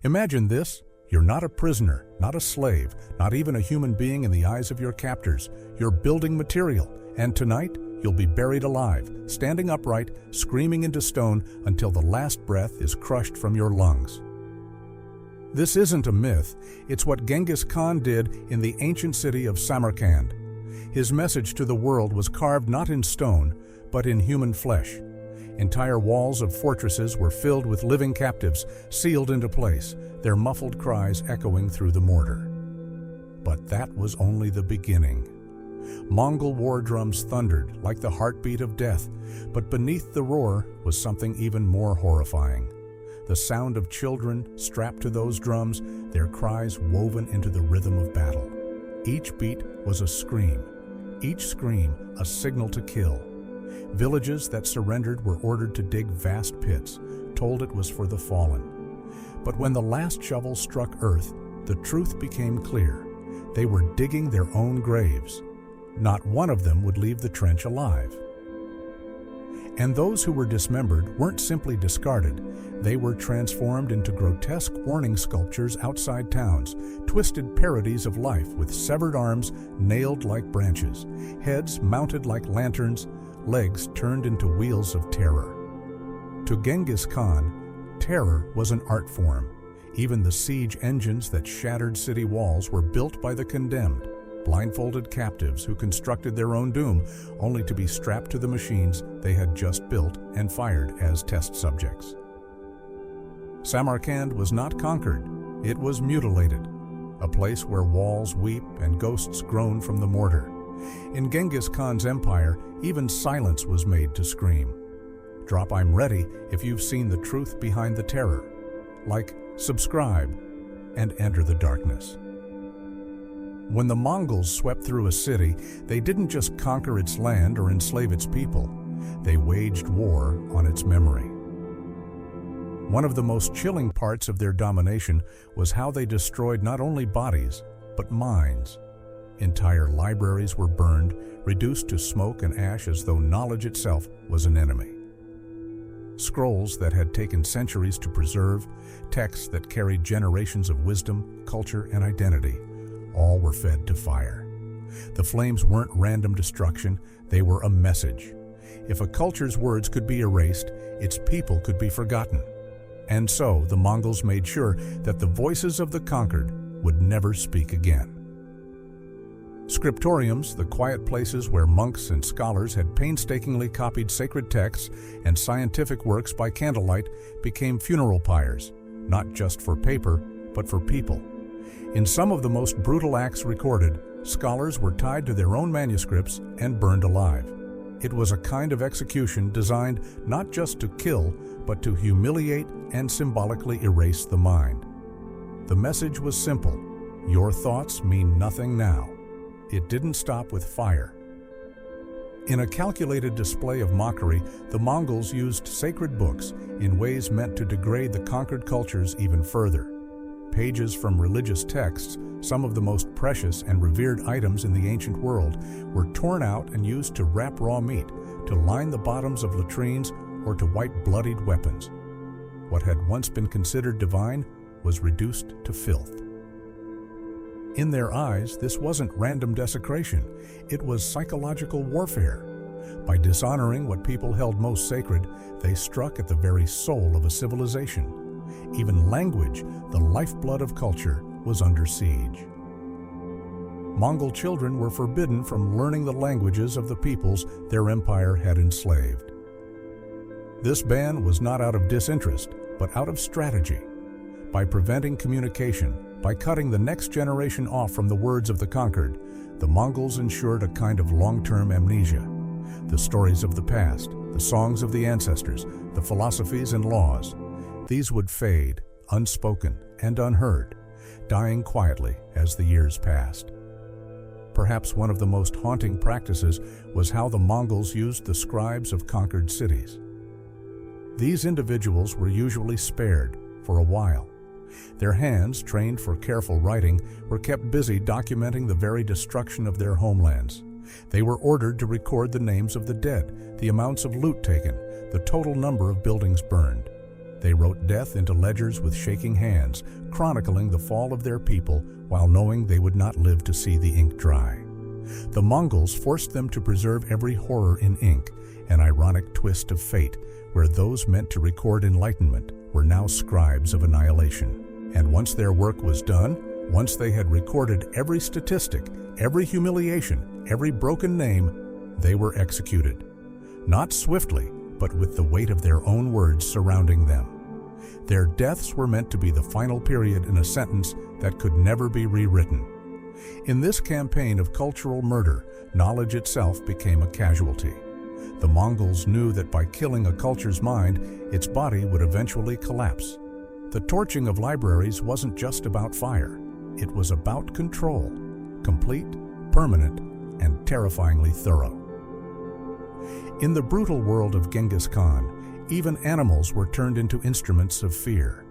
Imagine this: you're not a prisoner, not a slave, not even a human being in the eyes of your captors. You're building material, and tonight you'll be buried alive, standing upright, screaming into stone until the last breath is crushed from your lungs. This isn't a myth, it's what Genghis Khan did in the ancient city of Samarkand. His message to the world was carved not in stone, but in human flesh. Entire walls of fortresses were filled with living captives, sealed into place, their muffled cries echoing through the mortar. But that was only the beginning. Mongol war drums thundered like the heartbeat of death, but beneath the roar was something even more horrifying. The sound of children strapped to those drums, their cries woven into the rhythm of battle. Each beat was a scream, each scream a signal to kill. Villages that surrendered were ordered to dig vast pits, told it was for the fallen. But when the last shovel struck earth, the truth became clear. They were digging their own graves. Not one of them would leave the trench alive. And those who were dismembered weren't simply discarded. They were transformed into grotesque warning sculptures outside towns, twisted parodies of life with severed arms nailed like branches, heads mounted like lanterns, legs turned into wheels of terror. To Genghis Khan, terror was an art form. Even the siege engines that shattered city walls were built by the condemned, blindfolded captives who constructed their own doom, only to be strapped to the machines they had just built and fired as test subjects. Samarkand was not conquered, it was mutilated, a place where walls weep and ghosts groan from the mortar. In Genghis Khan's empire, even silence was made to scream. Drop "I'm ready" if you've seen the truth behind the terror. Like, subscribe, and enter the darkness. When the Mongols swept through a city, they didn't just conquer its land or enslave its people. They waged war on its memory. One of the most chilling parts of their domination was how they destroyed not only bodies, but minds. Entire libraries were burned, reduced to smoke and ash as though knowledge itself was an enemy. Scrolls that had taken centuries to preserve, texts that carried generations of wisdom, culture, and identity, all were fed to fire. The flames weren't random destruction, they were a message. If a culture's words could be erased, its people could be forgotten. And so the Mongols made sure that the voices of the conquered would never speak again. Scriptoriums, the quiet places where monks and scholars had painstakingly copied sacred texts and scientific works by candlelight, became funeral pyres, not just for paper, but for people. In some of the most brutal acts recorded, scholars were tied to their own manuscripts and burned alive. It was a kind of execution designed not just to kill, but to humiliate and symbolically erase the mind. The message was simple: your thoughts mean nothing now. It didn't stop with fire. In a calculated display of mockery, the Mongols used sacred books in ways meant to degrade the conquered cultures even further. Pages from religious texts, some of the most precious and revered items in the ancient world, were torn out and used to wrap raw meat, to line the bottoms of latrines, or to wipe bloodied weapons. What had once been considered divine was reduced to filth. In their eyes, this wasn't random desecration, it was psychological warfare. By dishonoring what people held most sacred, they struck at the very soul of a civilization. Even language, the lifeblood of culture, was under siege. Mongol children were forbidden from learning the languages of the peoples their empire had enslaved. This ban was not out of disinterest, but out of strategy. By preventing communication, by cutting the next generation off from the words of the conquered, the Mongols ensured a kind of long-term amnesia. The stories of the past, the songs of the ancestors, the philosophies and laws, these would fade, unspoken and unheard, dying quietly as the years passed. Perhaps one of the most haunting practices was how the Mongols used the scribes of conquered cities. These individuals were usually spared for a while. Their hands, trained for careful writing, were kept busy documenting the very destruction of their homelands. They were ordered to record the names of the dead, the amounts of loot taken, the total number of buildings burned. They wrote death into ledgers with shaking hands, chronicling the fall of their people while knowing they would not live to see the ink dry. The Mongols forced them to preserve every horror in ink, an ironic twist of fate, where those meant to record enlightenment were now scribes of annihilation. And once their work was done, once they had recorded every statistic, every humiliation, every broken name, they were executed. Not swiftly, but with the weight of their own words surrounding them. Their deaths were meant to be the final period in a sentence that could never be rewritten. In this campaign of cultural murder, knowledge itself became a casualty. The Mongols knew that by killing a culture's mind, its body would eventually collapse. The torching of libraries wasn't just about fire. It was about control, complete, permanent, and terrifyingly thorough. In the brutal world of Genghis Khan, even animals were turned into instruments of fear.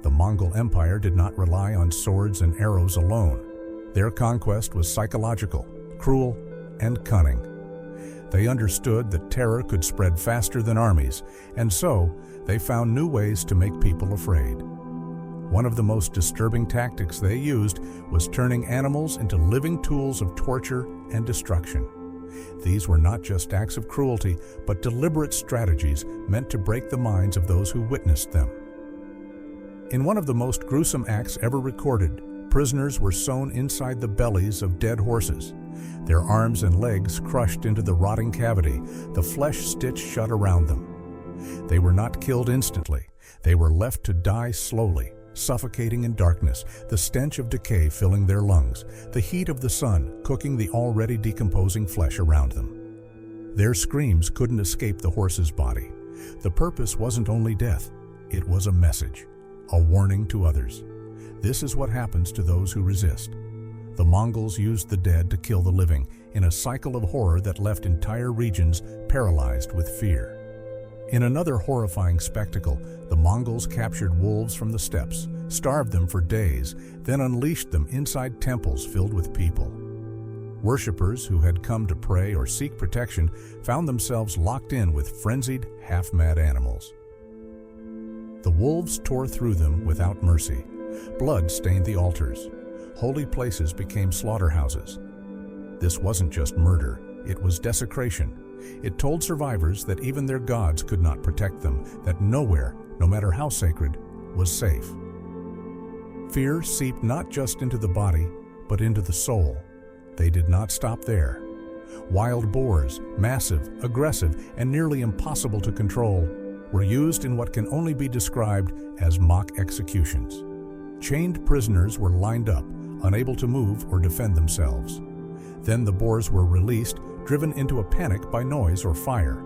The Mongol Empire did not rely on swords and arrows alone. Their conquest was psychological, cruel, and cunning. They understood that terror could spread faster than armies, and so they found new ways to make people afraid. One of the most disturbing tactics they used was turning animals into living tools of torture and destruction. These were not just acts of cruelty, but deliberate strategies meant to break the minds of those who witnessed them. In one of the most gruesome acts ever recorded, prisoners were sewn inside the bellies of dead horses, their arms and legs crushed into the rotting cavity, the flesh stitched shut around them. They were not killed instantly. They were left to die slowly, suffocating in darkness, the stench of decay filling their lungs, the heat of the sun cooking the already decomposing flesh around them. Their screams couldn't escape the horse's body. The purpose wasn't only death, it was a message, a warning to others. This is what happens to those who resist. The Mongols used the dead to kill the living in a cycle of horror that left entire regions paralyzed with fear. In another horrifying spectacle, the Mongols captured wolves from the steppes, starved them for days, then unleashed them inside temples filled with people. Worshippers who had come to pray or seek protection found themselves locked in with frenzied, half-mad animals. The wolves tore through them without mercy. Blood stained the altars. Holy places became slaughterhouses. This wasn't just murder, it was desecration. It told survivors that even their gods could not protect them, that nowhere, no matter how sacred, was safe. Fear seeped not just into the body, but into the soul. They did not stop there. Wild boars, massive, aggressive, and nearly impossible to control, were used in what can only be described as mock executions. Chained prisoners were lined up, unable to move or defend themselves. Then the boars were released, driven into a panic by noise or fire.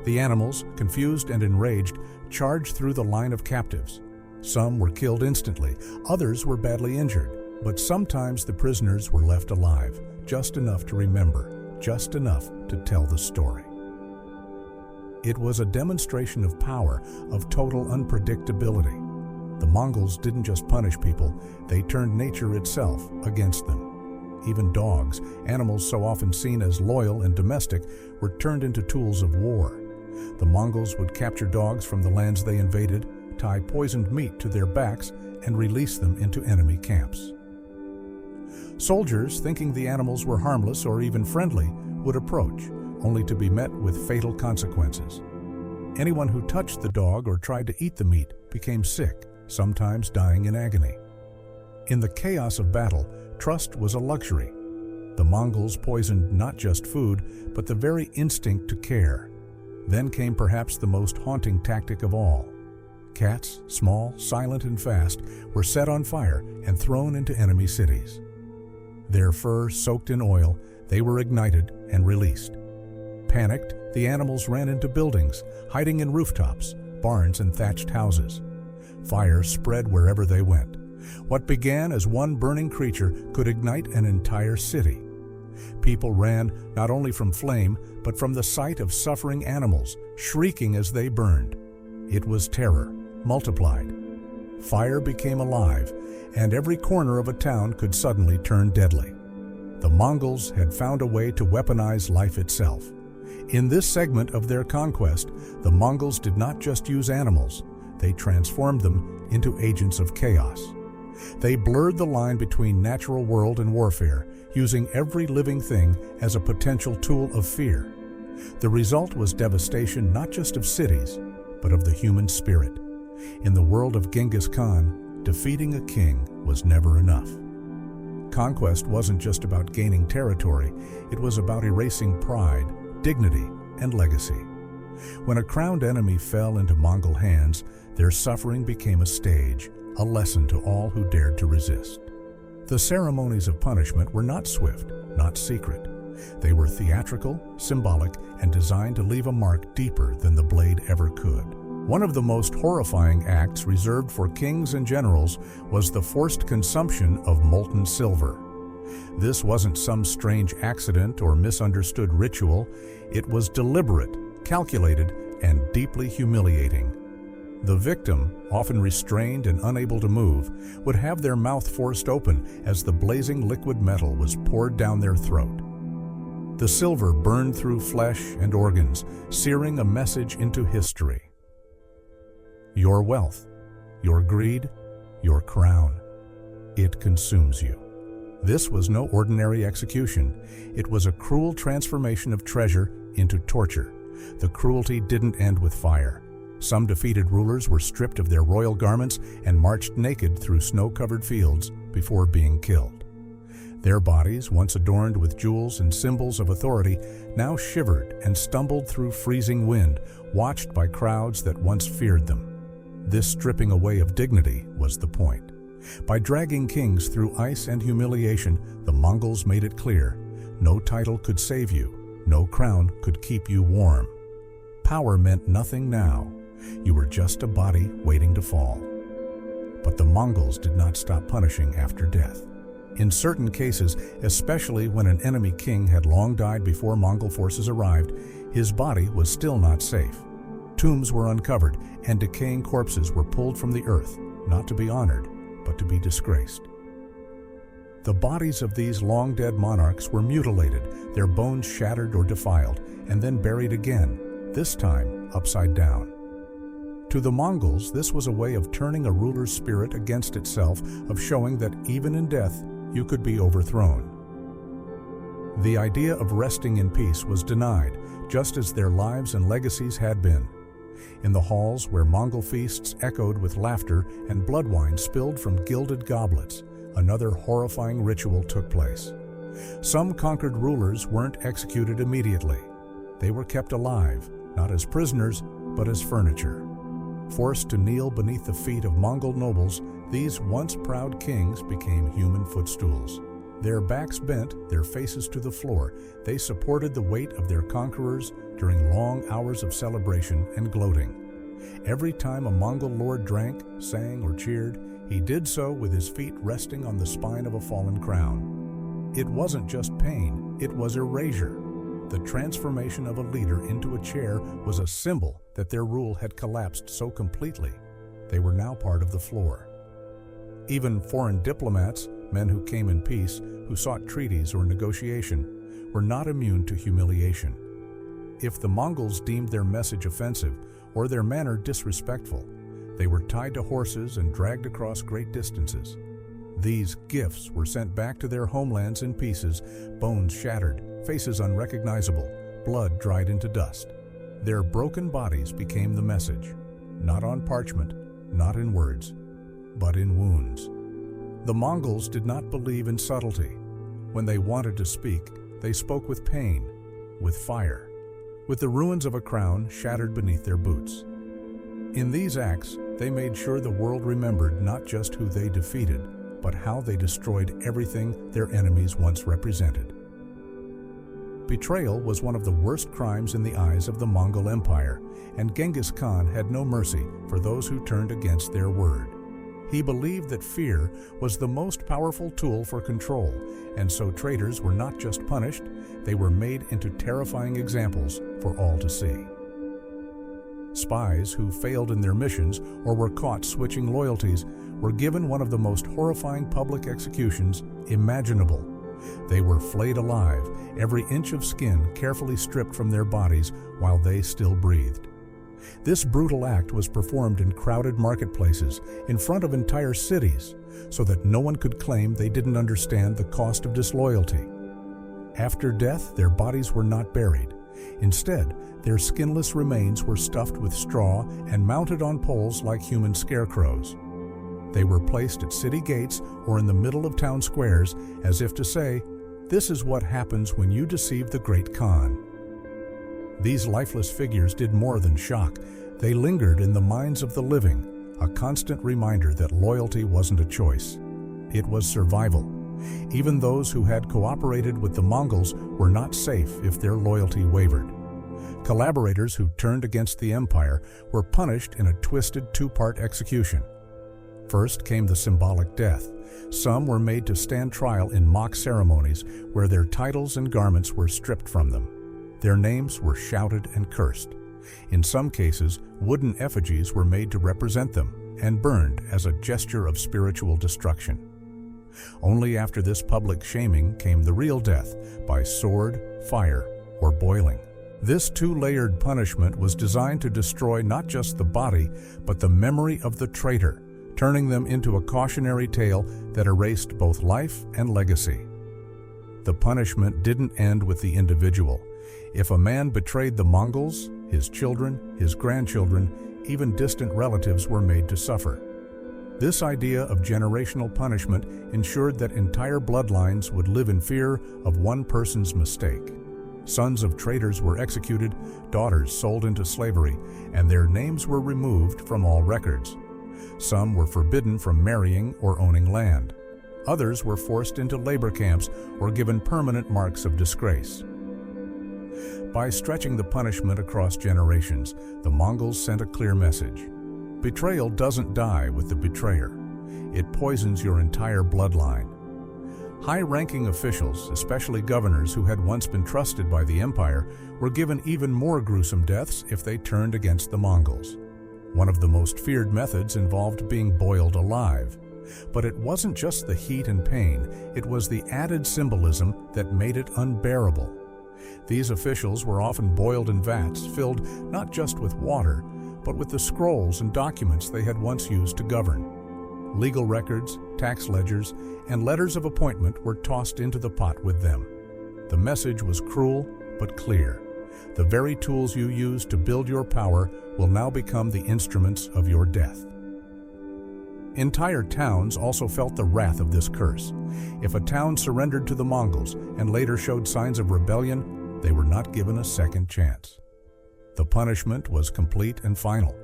The animals, confused and enraged, charged through the line of captives. Some were killed instantly, others were badly injured, but sometimes the prisoners were left alive, just enough to remember, just enough to tell the story. It was a demonstration of power, of total unpredictability. The Mongols didn't just punish people, they turned nature itself against them. Even dogs, animals so often seen as loyal and domestic, were turned into tools of war. The Mongols would capture dogs from the lands they invaded, tie poisoned meat to their backs, and release them into enemy camps. Soldiers, thinking the animals were harmless or even friendly, would approach, only to be met with fatal consequences. Anyone who touched the dog or tried to eat the meat became sick, sometimes dying in agony. In the chaos of battle, trust was a luxury. The Mongols poisoned not just food, but the very instinct to care. Then came perhaps the most haunting tactic of all. Cats, small, silent, and fast, were set on fire and thrown into enemy cities. Their fur soaked in oil, they were ignited and released. Panicked, the animals ran into buildings, hiding in rooftops, barns, and thatched houses. Fire spread wherever they went. What began as one burning creature could ignite an entire city. People ran not only from flame, but from the sight of suffering animals, shrieking as they burned. It was terror, multiplied. Fire became alive, and every corner of a town could suddenly turn deadly. The Mongols had found a way to weaponize life itself. In this segment of their conquest, the Mongols did not just use animals, they transformed them into agents of chaos. They blurred the line between natural world and warfare, using every living thing as a potential tool of fear. The result was devastation not just of cities, but of the human spirit. In the world of Genghis Khan, defeating a king was never enough. Conquest wasn't just about gaining territory, it was about erasing pride, dignity, and legacy. When a crowned enemy fell into Mongol hands, their suffering became a stage, a lesson to all who dared to resist. The ceremonies of punishment were not swift, not secret. They were theatrical, symbolic, and designed to leave a mark deeper than the blade ever could. One of the most horrifying acts reserved for kings and generals was the forced consumption of molten silver. This wasn't some strange accident or misunderstood ritual. It was deliberate, calculated, and deeply humiliating. The victim, often restrained and unable to move, would have their mouth forced open as the blazing liquid metal was poured down their throat. The silver burned through flesh and organs, searing a message into history. Your wealth, your greed, your crown, it consumes you. This was no ordinary execution. It was a cruel transformation of treasure into torture. The cruelty didn't end with fire. Some defeated rulers were stripped of their royal garments and marched naked through snow-covered fields before being killed. Their bodies, once adorned with jewels and symbols of authority, now shivered and stumbled through freezing wind, watched by crowds that once feared them. This stripping away of dignity was the point. By dragging kings through ice and humiliation, the Mongols made it clear: no title could save you, no crown could keep you warm. Power meant nothing now. You were just a body waiting to fall. But the Mongols did not stop punishing after death. In certain cases, especially when an enemy king had long died before Mongol forces arrived, his body was still not safe. Tombs were uncovered, and decaying corpses were pulled from the earth, not to be honored, but to be disgraced. The bodies of these long-dead monarchs were mutilated, their bones shattered or defiled, and then buried again, this time upside down. To the Mongols, this was a way of turning a ruler's spirit against itself, of showing that even in death, you could be overthrown. The idea of resting in peace was denied, just as their lives and legacies had been. In the halls where Mongol feasts echoed with laughter and blood wine spilled from gilded goblets, another horrifying ritual took place. Some conquered rulers weren't executed immediately. They were kept alive, not as prisoners, but as furniture. Forced to kneel beneath the feet of Mongol nobles, these once proud kings became human footstools. Their backs bent, their faces to the floor, they supported the weight of their conquerors during long hours of celebration and gloating. Every time a Mongol lord drank, sang, or cheered, he did so with his feet resting on the spine of a fallen crown. It wasn't just pain, it was erasure. The transformation of a leader into a chair was a symbol that their rule had collapsed so completely. They were now part of the floor. Even foreign diplomats, men who came in peace, who sought treaties or negotiation, were not immune to humiliation. If the Mongols deemed their message offensive or their manner disrespectful, they were tied to horses and dragged across great distances. These gifts were sent back to their homelands in pieces, bones shattered, faces unrecognizable, blood dried into dust. Their broken bodies became the message, not on parchment, not in words, but in wounds. The Mongols did not believe in subtlety. When they wanted to speak, they spoke with pain, with fire, with the ruins of a crown shattered beneath their boots. In these acts, they made sure the world remembered not just who they defeated, but how they destroyed everything their enemies once represented. Betrayal was one of the worst crimes in the eyes of the Mongol Empire, and Genghis Khan had no mercy for those who turned against their word. He believed that fear was the most powerful tool for control, and so traitors were not just punished, they were made into terrifying examples for all to see. Spies who failed in their missions or were caught switching loyalties were given one of the most horrifying public executions imaginable. They were flayed alive, every inch of skin carefully stripped from their bodies while they still breathed. This brutal act was performed in crowded marketplaces, in front of entire cities, so that no one could claim they didn't understand the cost of disloyalty. After death, their bodies were not buried. Instead, their skinless remains were stuffed with straw and mounted on poles like human scarecrows. They were placed at city gates or in the middle of town squares, as if to say, "This is what happens when you deceive the great Khan." These lifeless figures did more than shock. They lingered in the minds of the living, a constant reminder that loyalty wasn't a choice. It was survival. Even those who had cooperated with the Mongols were not safe if their loyalty wavered. Collaborators who turned against the empire were punished in a twisted two-part execution. First came the symbolic death. Some were made to stand trial in mock ceremonies where their titles and garments were stripped from them. Their names were shouted and cursed. In some cases, wooden effigies were made to represent them and burned as a gesture of spiritual destruction. Only after this public shaming came the real death, by sword, fire, or boiling. This two-layered punishment was designed to destroy not just the body, but the memory of the traitor, turning them into a cautionary tale that erased both life and legacy. The punishment didn't end with the individual. If a man betrayed the Mongols, his children, his grandchildren, even distant relatives were made to suffer. This idea of generational punishment ensured that entire bloodlines would live in fear of one person's mistake. Sons of traitors were executed, daughters sold into slavery, and their names were removed from all records. Some were forbidden from marrying or owning land. Others were forced into labor camps or given permanent marks of disgrace. By stretching the punishment across generations, the Mongols sent a clear message. Betrayal doesn't die with the betrayer. It poisons your entire bloodline. High-ranking officials, especially governors who had once been trusted by the empire, were given even more gruesome deaths if they turned against the Mongols. One of the most feared methods involved being boiled alive. But it wasn't just the heat and pain, it was the added symbolism that made it unbearable. These officials were often boiled in vats filled not just with water, but with the scrolls and documents they had once used to govern. Legal records, tax ledgers, and letters of appointment were tossed into the pot with them. The message was cruel but clear. The very tools you used to build your power will now become the instruments of your death. Entire towns also felt the wrath of this curse. If a town surrendered to the Mongols and later showed signs of rebellion, they were not given a second chance. The punishment was complete and final.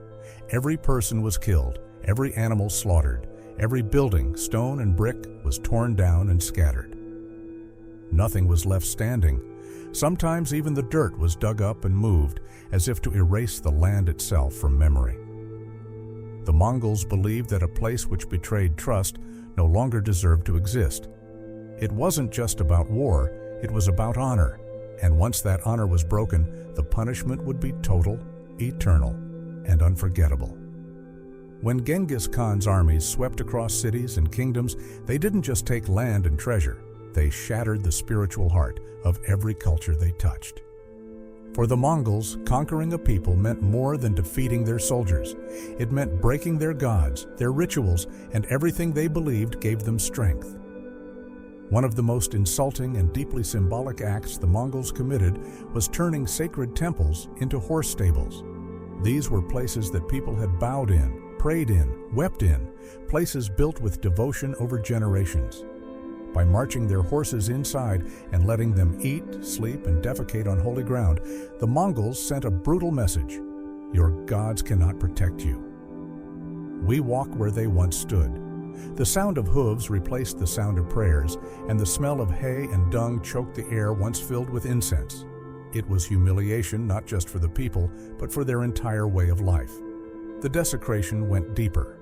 Every person was killed, every animal slaughtered, every building, stone and brick, was torn down and scattered. Nothing was left standing. Sometimes even the dirt was dug up and moved, as if to erase the land itself from memory. The Mongols believed that a place which betrayed trust no longer deserved to exist. It wasn't just about war, it was about honor. And once that honor was broken, the punishment would be total, eternal, and unforgettable. When Genghis Khan's armies swept across cities and kingdoms, they didn't just take land and treasure, they shattered the spiritual heart of every culture they touched. For the Mongols, conquering a people meant more than defeating their soldiers. It meant breaking their gods, their rituals, and everything they believed gave them strength. One of the most insulting and deeply symbolic acts the Mongols committed was turning sacred temples into horse stables. These were places that people had bowed in, prayed in, wept in, places built with devotion over generations. By marching their horses inside and letting them eat, sleep, and defecate on holy ground, the Mongols sent a brutal message: your gods cannot protect you. We walk where they once stood. The sound of hooves replaced the sound of prayers, and the smell of hay and dung choked the air once filled with incense. It was humiliation not just for the people, but for their entire way of life. The desecration went deeper.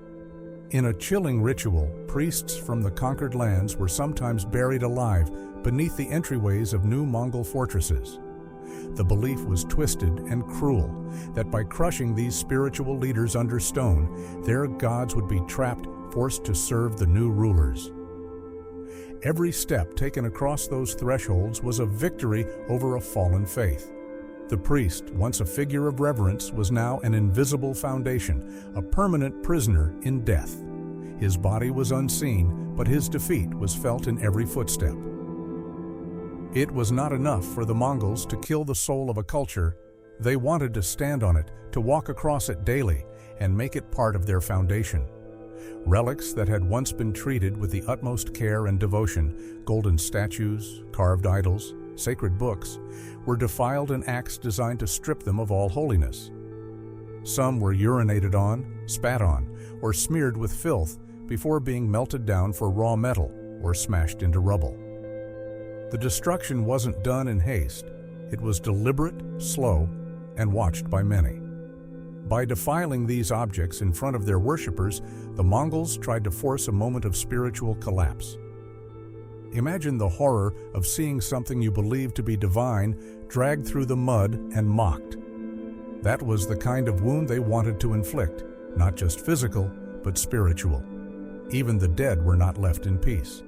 In a chilling ritual, priests from the conquered lands were sometimes buried alive beneath the entryways of new Mongol fortresses. The belief was twisted and cruel that by crushing these spiritual leaders under stone, their gods would be trapped, forced to serve the new rulers. Every step taken across those thresholds was a victory over a fallen faith. The priest, once a figure of reverence, was now an invisible foundation, a permanent prisoner in death. His body was unseen, but his defeat was felt in every footstep. It was not enough for the Mongols to kill the soul of a culture. They wanted to stand on it, to walk across it daily, and make it part of their foundation. Relics that had once been treated with the utmost care and devotion, golden statues, carved idols, sacred books, were defiled in acts designed to strip them of all holiness. Some were urinated on, spat on, or smeared with filth before being melted down for raw metal or smashed into rubble. The destruction wasn't done in haste. It was deliberate, slow, and watched by many. By defiling these objects in front of their worshippers, the Mongols tried to force a moment of spiritual collapse. Imagine the horror of seeing something you believed to be divine dragged through the mud and mocked. That was the kind of wound they wanted to inflict, not just physical, but spiritual. Even the dead were not left in peace.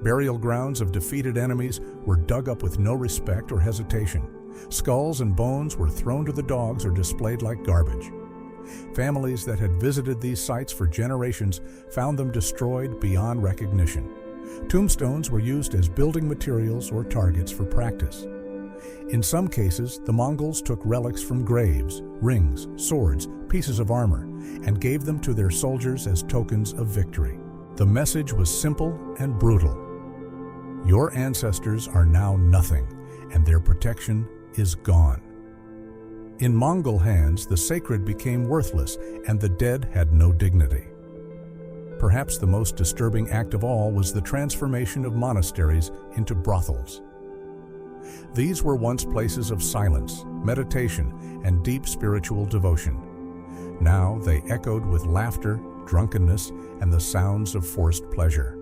Burial grounds of defeated enemies were dug up with no respect or hesitation. Skulls and bones were thrown to the dogs or displayed like garbage. Families that had visited these sites for generations found them destroyed beyond recognition. Tombstones were used as building materials or targets for practice. In some cases, the Mongols took relics from graves, rings, swords, pieces of armor, and gave them to their soldiers as tokens of victory. The message was simple and brutal. Your ancestors are now nothing, and their protection is gone. In Mongol hands, the sacred became worthless, and the dead had no dignity. Perhaps the most disturbing act of all was the transformation of monasteries into brothels. These were once places of silence, meditation, and deep spiritual devotion. Now they echoed with laughter, drunkenness, and the sounds of forced pleasure.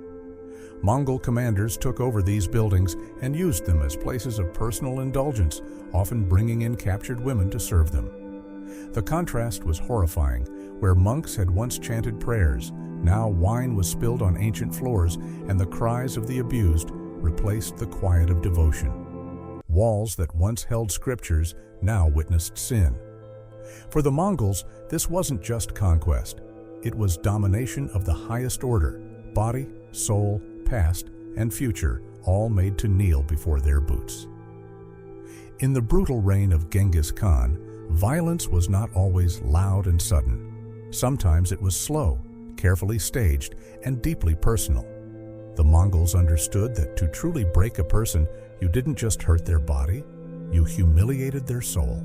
Mongol commanders took over these buildings and used them as places of personal indulgence, often bringing in captured women to serve them. The contrast was horrifying. Where monks had once chanted prayers, now wine was spilled on ancient floors, and the cries of the abused replaced the quiet of devotion. Walls that once held scriptures now witnessed sin. For the Mongols, this wasn't just conquest. It was domination of the highest order, body, soul, past, and future, all made to kneel before their boots. In the brutal reign of Genghis Khan, violence was not always loud and sudden. Sometimes it was slow, carefully staged, and deeply personal. The Mongols understood that to truly break a person, you didn't just hurt their body, you humiliated their soul.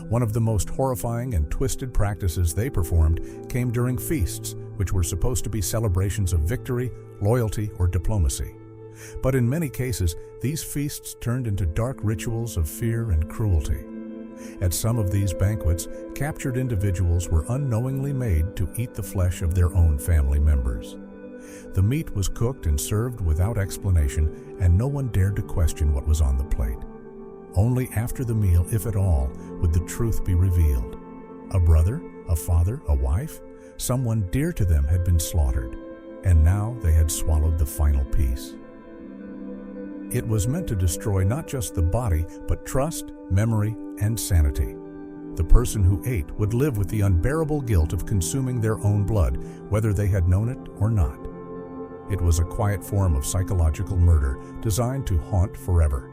One of the most horrifying and twisted practices they performed came during feasts, which were supposed to be celebrations of victory, loyalty, or diplomacy. But in many cases, these feasts turned into dark rituals of fear and cruelty. At some of these banquets, captured individuals were unknowingly made to eat the flesh of their own family members. The meat was cooked and served without explanation, and no one dared to question what was on the plate. Only after the meal, if at all, would the truth be revealed. A brother, a father, a wife, someone dear to them had been slaughtered, and now they had swallowed the final piece. It was meant to destroy not just the body, but trust, memory, and sanity. The person who ate would live with the unbearable guilt of consuming their own blood, whether they had known it or not. It was a quiet form of psychological murder designed to haunt forever.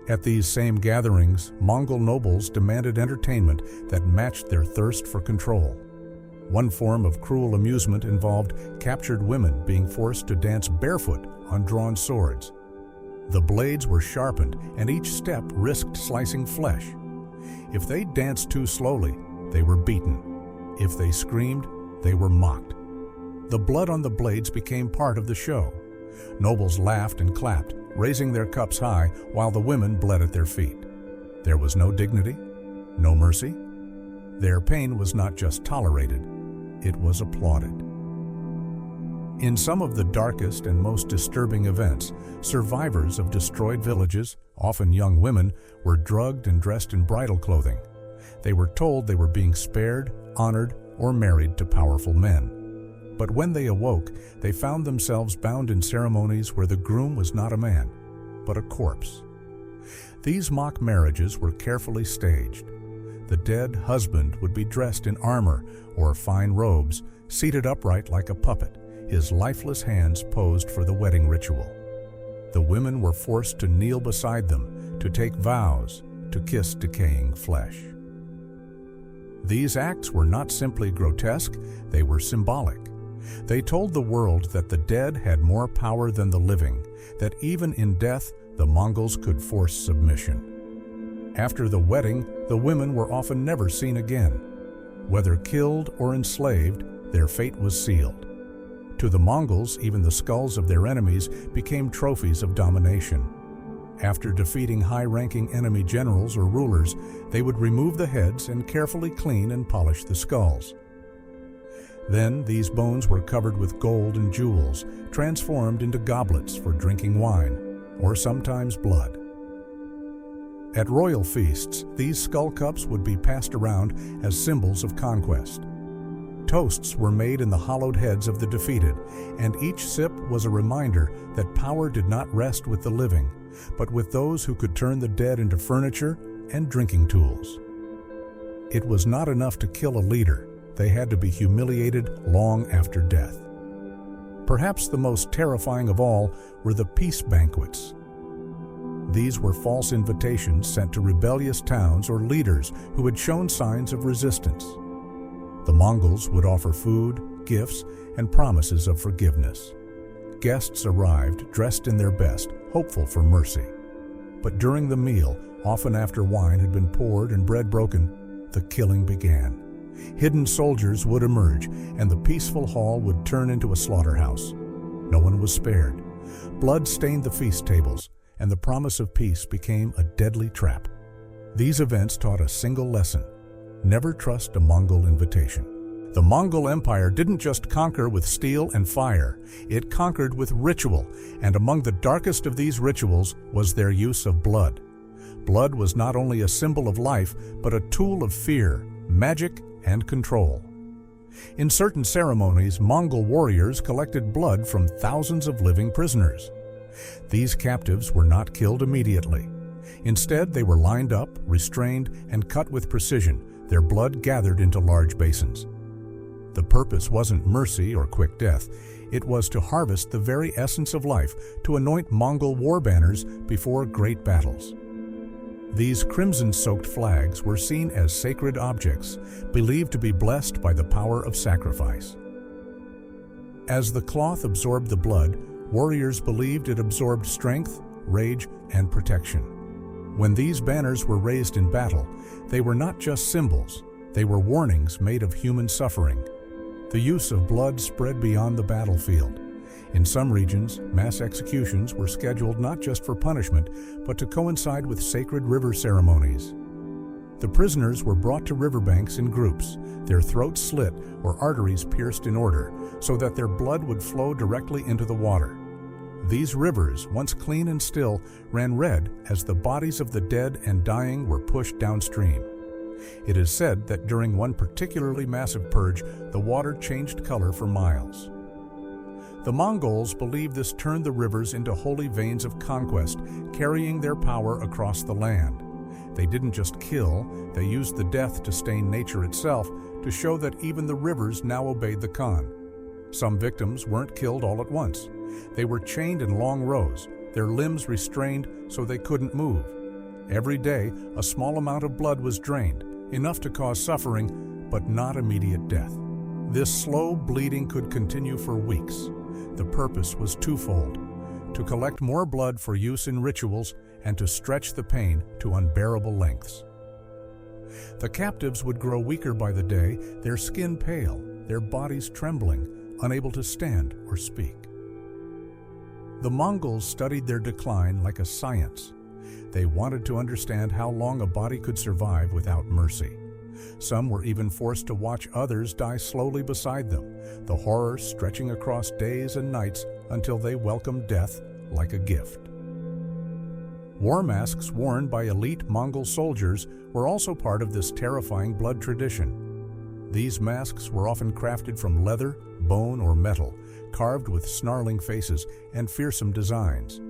At these same gatherings, Mongol nobles demanded entertainment that matched their thirst for control. One form of cruel amusement involved captured women being forced to dance barefoot on drawn swords. The blades were sharpened, and each step risked slicing flesh. If they danced too slowly, they were beaten. If they screamed, they were mocked. The blood on the blades became part of the show. Nobles laughed and clapped, raising their cups high, while the women bled at their feet. There was no dignity, no mercy. Their pain was not just tolerated, it was applauded. In some of the darkest and most disturbing events, survivors of destroyed villages, often young women, were drugged and dressed in bridal clothing. They were told they were being spared, honored, or married to powerful men. But when they awoke, they found themselves bound in ceremonies where the groom was not a man, but a corpse. These mock marriages were carefully staged. The dead husband would be dressed in armor or fine robes, seated upright like a puppet, his lifeless hands posed for the wedding ritual. The women were forced to kneel beside them, to take vows, to kiss decaying flesh. These acts were not simply grotesque, they were symbolic. They told the world that the dead had more power than the living, that even in death, the Mongols could force submission. After the wedding, the women were often never seen again. Whether killed or enslaved, their fate was sealed. To the Mongols, even the skulls of their enemies became trophies of domination. After defeating high-ranking enemy generals or rulers, they would remove the heads and carefully clean and polish the skulls. Then these bones were covered with gold and jewels, transformed into goblets for drinking wine, or sometimes blood. At royal feasts, these skull cups would be passed around as symbols of conquest. Toasts were made in the hollowed heads of the defeated, and each sip was a reminder that power did not rest with the living, but with those who could turn the dead into furniture and drinking tools. It was not enough to kill a leader, they had to be humiliated long after death. Perhaps the most terrifying of all were the peace banquets. These were false invitations sent to rebellious towns or leaders who had shown signs of resistance. The Mongols would offer food, gifts, and promises of forgiveness. Guests arrived dressed in their best, hopeful for mercy. But during the meal, often after wine had been poured and bread broken, the killing began. Hidden soldiers would emerge, and the peaceful hall would turn into a slaughterhouse. No one was spared. Blood stained the feast tables, and the promise of peace became a deadly trap. These events taught a single lesson: never trust a Mongol invitation. The Mongol Empire didn't just conquer with steel and fire, it conquered with ritual, and among the darkest of these rituals was their use of blood. Blood was not only a symbol of life, but a tool of fear, magic, and control. In certain ceremonies, Mongol warriors collected blood from thousands of living prisoners. These captives were not killed immediately. Instead, they were lined up, restrained, and cut with precision, their blood gathered into large basins. The purpose wasn't mercy or quick death. It was to harvest the very essence of life, to anoint Mongol war banners before great battles. These crimson-soaked flags were seen as sacred objects, believed to be blessed by the power of sacrifice. As the cloth absorbed the blood, warriors believed it absorbed strength, rage, and protection. When these banners were raised in battle, they were not just symbols, they were warnings made of human suffering. The use of blood spread beyond the battlefield. In some regions, mass executions were scheduled not just for punishment, but to coincide with sacred river ceremonies. The prisoners were brought to riverbanks in groups, their throats slit or arteries pierced in order, so that their blood would flow directly into the water. These rivers, once clean and still, ran red as the bodies of the dead and dying were pushed downstream. It is said that during one particularly massive purge, the water changed color for miles. The Mongols believed this turned the rivers into holy veins of conquest, carrying their power across the land. They didn't just kill, they used the death to stain nature itself, to show that even the rivers now obeyed the Khan. Some victims weren't killed all at once. They were chained in long rows, their limbs restrained so they couldn't move. Every day, a small amount of blood was drained, enough to cause suffering, but not immediate death. This slow bleeding could continue for weeks. The purpose was twofold: to collect more blood for use in rituals and to stretch the pain to unbearable lengths. The captives would grow weaker by the day, their skin pale, their bodies trembling, unable to stand or speak. The Mongols studied their decline like a science. They wanted to understand how long a body could survive without mercy. Some were even forced to watch others die slowly beside them, the horror stretching across days and nights until they welcomed death like a gift. War masks worn by elite Mongol soldiers were also part of this terrifying blood tradition. These masks were often crafted from leather, bone, or metal, carved with snarling faces and fearsome designs.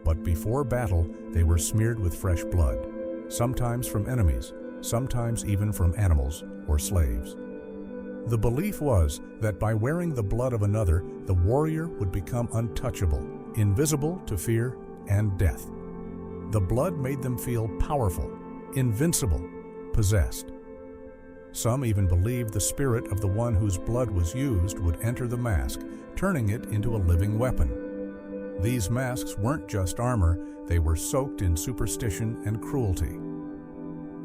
But before battle, they were smeared with fresh blood, sometimes from enemies, sometimes even from animals or slaves. The belief was that by wearing the blood of another, the warrior would become untouchable, invisible to fear and death. The blood made them feel powerful, invincible, possessed. Some even believed the spirit of the one whose blood was used would enter the mask, turning it into a living weapon. These masks weren't just armor, they were soaked in superstition and cruelty.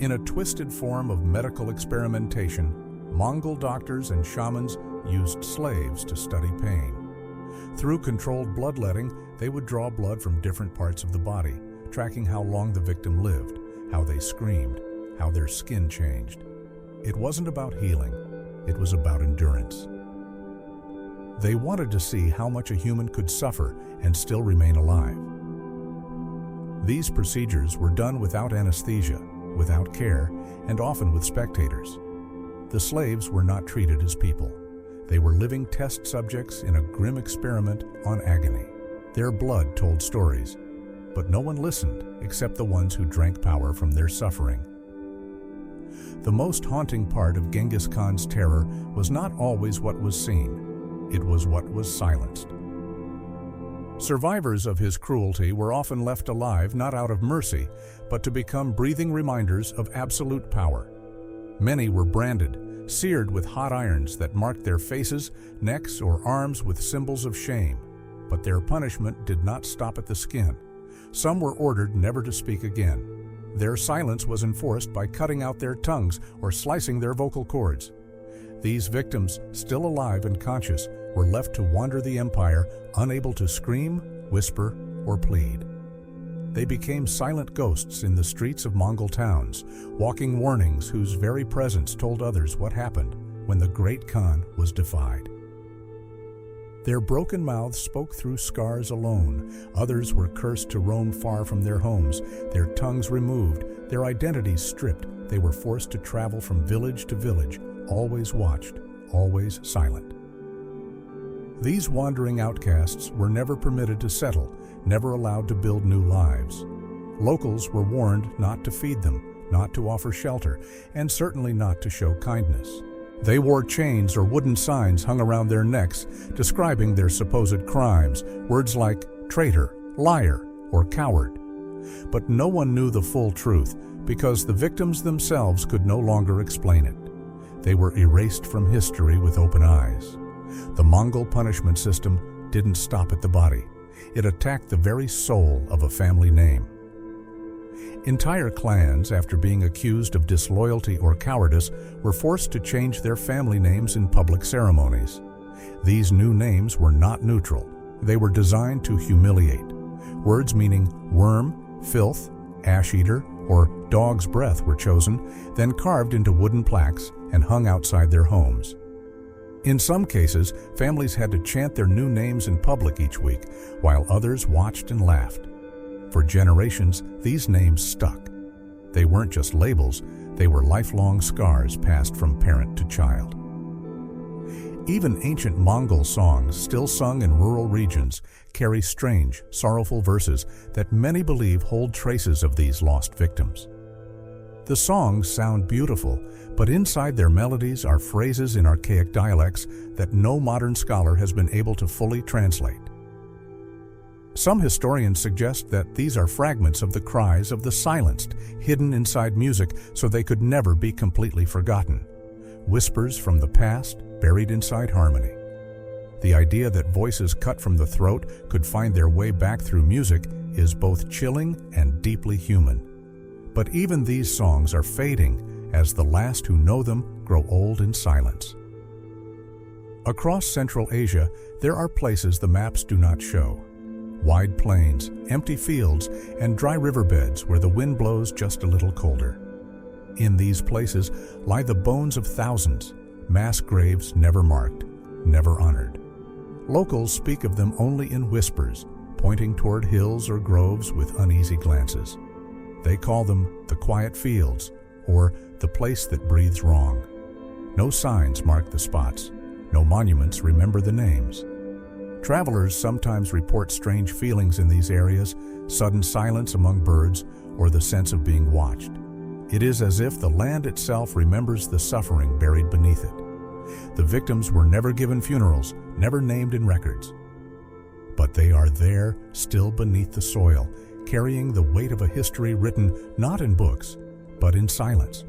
In a twisted form of medical experimentation, Mongol doctors and shamans used slaves to study pain. Through controlled bloodletting, they would draw blood from different parts of the body, tracking how long the victim lived, how they screamed, how their skin changed. It wasn't about healing, it was about endurance. They wanted to see how much a human could suffer and still remain alive. These procedures were done without anesthesia, without care, and often with spectators. The slaves were not treated as people. They were living test subjects in a grim experiment on agony. Their blood told stories, but no one listened except the ones who drank power from their suffering. The most haunting part of Genghis Khan's terror was not always what was seen, it was what was silenced. Survivors of his cruelty were often left alive not out of mercy, but to become breathing reminders of absolute power. Many were branded, seared with hot irons that marked their faces, necks, or arms with symbols of shame. But their punishment did not stop at the skin. Some were ordered never to speak again. Their silence was enforced by cutting out their tongues or slicing their vocal cords. These victims, still alive and conscious, were left to wander the empire, unable to scream, whisper, or plead. They became silent ghosts in the streets of Mongol towns, walking warnings whose very presence told others what happened when the great Khan was defied. Their broken mouths spoke through scars alone. Others were cursed to roam far from their homes, their tongues removed, their identities stripped. They were forced to travel from village to village, always watched, always silent. These wandering outcasts were never permitted to settle, never allowed to build new lives. Locals were warned not to feed them, not to offer shelter, and certainly not to show kindness. They wore chains or wooden signs hung around their necks, describing their supposed crimes, words like traitor, liar, or coward. But no one knew the full truth, because the victims themselves could no longer explain it. They were erased from history with open eyes. The Mongol punishment system didn't stop at the body. It attacked the very soul of a family name. Entire clans, after being accused of disloyalty or cowardice, were forced to change their family names in public ceremonies. These new names were not neutral. They were designed to humiliate. Words meaning worm, filth, ash-eater, or dog's breath were chosen, then carved into wooden plaques and hung outside their homes. In some cases, families had to chant their new names in public each week, while others watched and laughed. For generations, these names stuck. They weren't just labels, they were lifelong scars passed from parent to child. Even ancient Mongol songs, still sung in rural regions, carry strange, sorrowful verses that many believe hold traces of these lost victims. The songs sound beautiful, but inside their melodies are phrases in archaic dialects that no modern scholar has been able to fully translate. Some historians suggest that these are fragments of the cries of the silenced, hidden inside music so they could never be completely forgotten. Whispers from the past, buried inside harmony. The idea that voices cut from the throat could find their way back through music is both chilling and deeply human. But even these songs are fading as the last who know them grow old in silence. Across Central Asia, there are places the maps do not show. Wide plains, empty fields, and dry riverbeds where the wind blows just a little colder. In these places lie the bones of thousands, mass graves never marked, never honored. Locals speak of them only in whispers, pointing toward hills or groves with uneasy glances. They call them the quiet fields, or the place that breathes wrong. No signs mark the spots, no monuments remember the names. Travelers sometimes report strange feelings in these areas, sudden silence among birds, or the sense of being watched. It is as if the land itself remembers the suffering buried beneath it. The victims were never given funerals, never named in records. But they are there, still beneath the soil, carrying the weight of a history written not in books, but in silence.